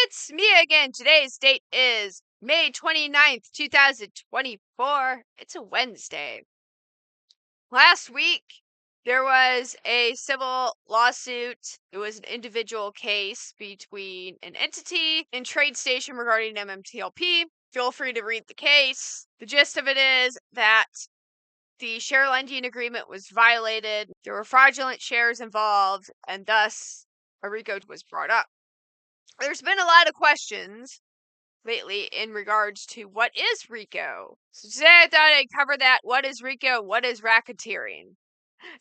It's me again. Today's date is May 29th, 2024. It's a Wednesday. Last week, there was a civil lawsuit. It was an individual case between an entity and TradeStation regarding MMTLP. Feel free to read the case. The gist of it is that the share lending agreement was violated. There were fraudulent shares involved, and thus a RICO was brought up. There's been a lot of questions lately in regards to what is RICO. So today I thought I'd cover that. What is RICO? What is racketeering?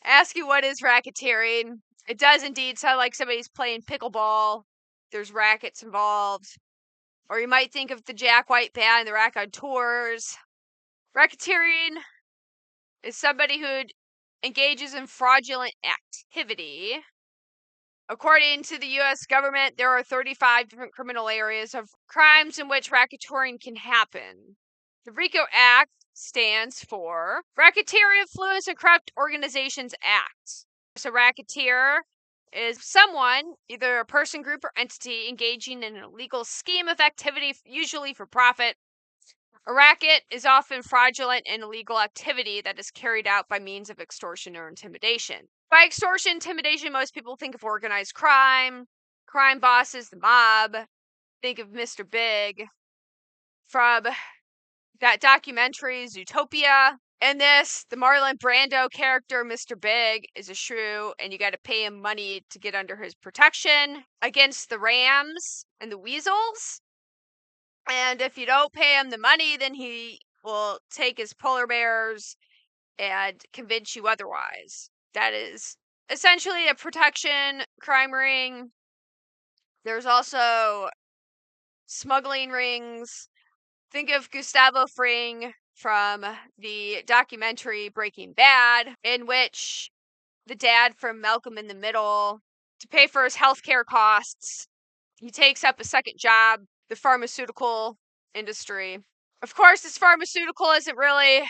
Ask you what is racketeering. It does indeed sound like somebody's playing pickleball. There's rackets involved. Or you might think of the Jack White Band, the Raconteurs. Racketeering is somebody who engages in fraudulent activity. According to the U.S. government, there are 35 different criminal areas of crimes in which racketeering can happen. The RICO Act stands for Racketeering Influence and Corrupt Organizations Act. So racketeer is someone, either a person, group, or entity, engaging in an illegal scheme of activity, usually for profit. A racket is often fraudulent and illegal activity that is carried out by means of extortion or intimidation. By extortion, intimidation, most people think of organized crime bosses, the mob. Think of Mr. Big from that documentary, Zootopia. In this, the Marlon Brando character, Mr. Big, is a shrew, and you got to pay him money to get under his protection against the rams and the weasels. And if you don't pay him the money, then he will take his polar bears and convince you otherwise. That is essentially a protection crime ring. There's also smuggling rings. Think of Gustavo Fring from the documentary Breaking Bad, in which the dad from Malcolm in the Middle, to pay for his healthcare costs, he takes up a second job, the pharmaceutical industry. Of course, this pharmaceutical isn't really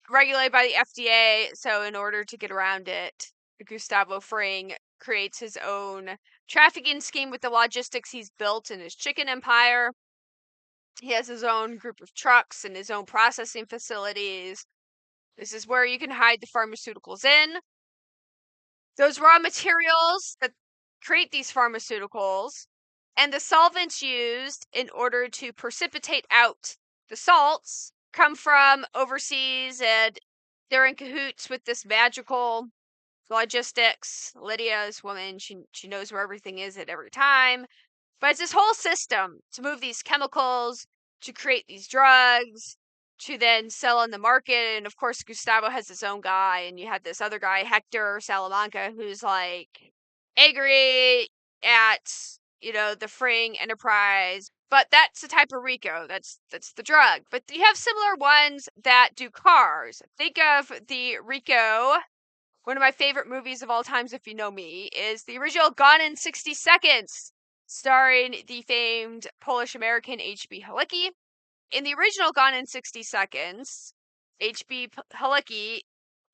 regulated by the FDA, so in order to get around it, Gustavo Fring creates his own trafficking scheme with the logistics he's built in his chicken empire. He has his own group of trucks and his own processing facilities. This is where you can hide the pharmaceuticals in. Those raw materials that create these pharmaceuticals and the solvents used in order to precipitate out the salts come from overseas, and they're in cahoots with this magical logistics. Lydia's woman, she knows where everything is at every time. But it's this whole system to move these chemicals, to create these drugs, to then sell on the market. And of course, Gustavo has his own guy, and you have this other guy, Hector Salamanca, who's like angry at, the Fring enterprise. But that's the type of RICO. That's the drug. But you have similar ones that do cars. Think of the RICO. One of my favorite movies of all times, if you know me, is the original Gone in 60 Seconds, starring the famed Polish-American H.B. Halicki. In the original Gone in 60 Seconds, H.B. Halicki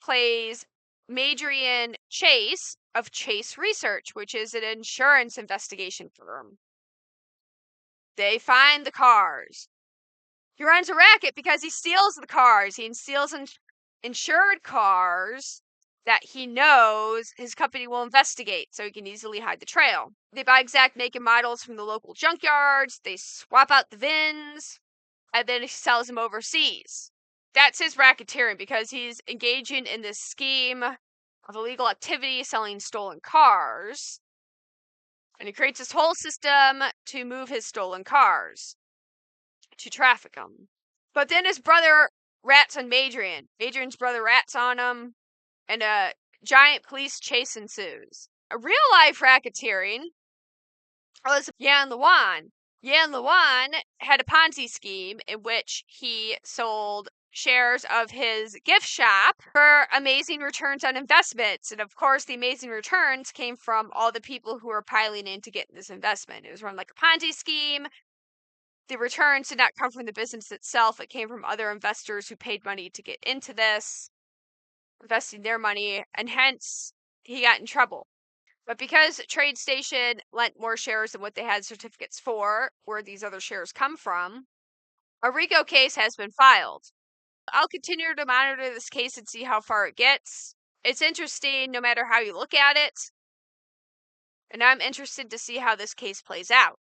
plays Madrian Chase of Chase Research, which is an insurance investigation firm. They find the cars. He runs a racket because he steals the cars. He steals insured cars that he knows his company will investigate, so he can easily hide the trail. They buy exact make and models from the local junkyards. They swap out the VINs, and then he sells them overseas. That's his racketeering, because he's engaging in this scheme of illegal activity, selling stolen cars. And he creates this whole system to move his stolen cars, to traffic them. But then his brother rats on Madrian. Madrian's brother rats on him, and a giant police chase ensues. A real-life racketeering was Yan Luan. Yan Luan had a Ponzi scheme in which he sold shares of his gift shop for amazing returns on investments. And of course, the amazing returns came from all the people who were piling in to get this investment. It was run like a Ponzi scheme. The returns did not come from the business itself. It came from other investors who paid money to get into this, investing their money, and hence he got in trouble. But because TradeStation lent more shares than what they had certificates for, where these other shares come from, a RICO case has been filed. I'll continue to monitor this case and see how far it gets. It's interesting no matter how you look at it. And I'm interested to see how this case plays out.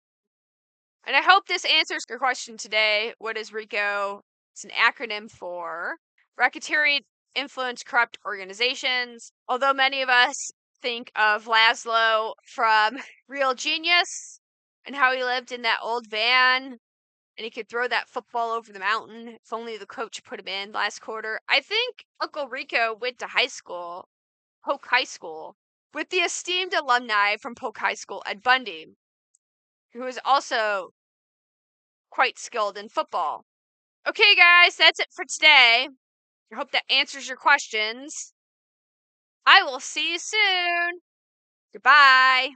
And I hope this answers your question today. What is RICO? It's an acronym for Racketeering Influence Corrupt Organizations. Although many of us think of Laszlo from Real Genius and how he lived in that old van and he could throw that football over the mountain if only the coach put him in last quarter. I think Uncle Rico went to high school, Polk High School, with the esteemed alumni from Polk High School, Ed Bundy, who is also quite skilled in football. Okay, guys, that's it for today. I hope that answers your questions. I will see you soon. Goodbye.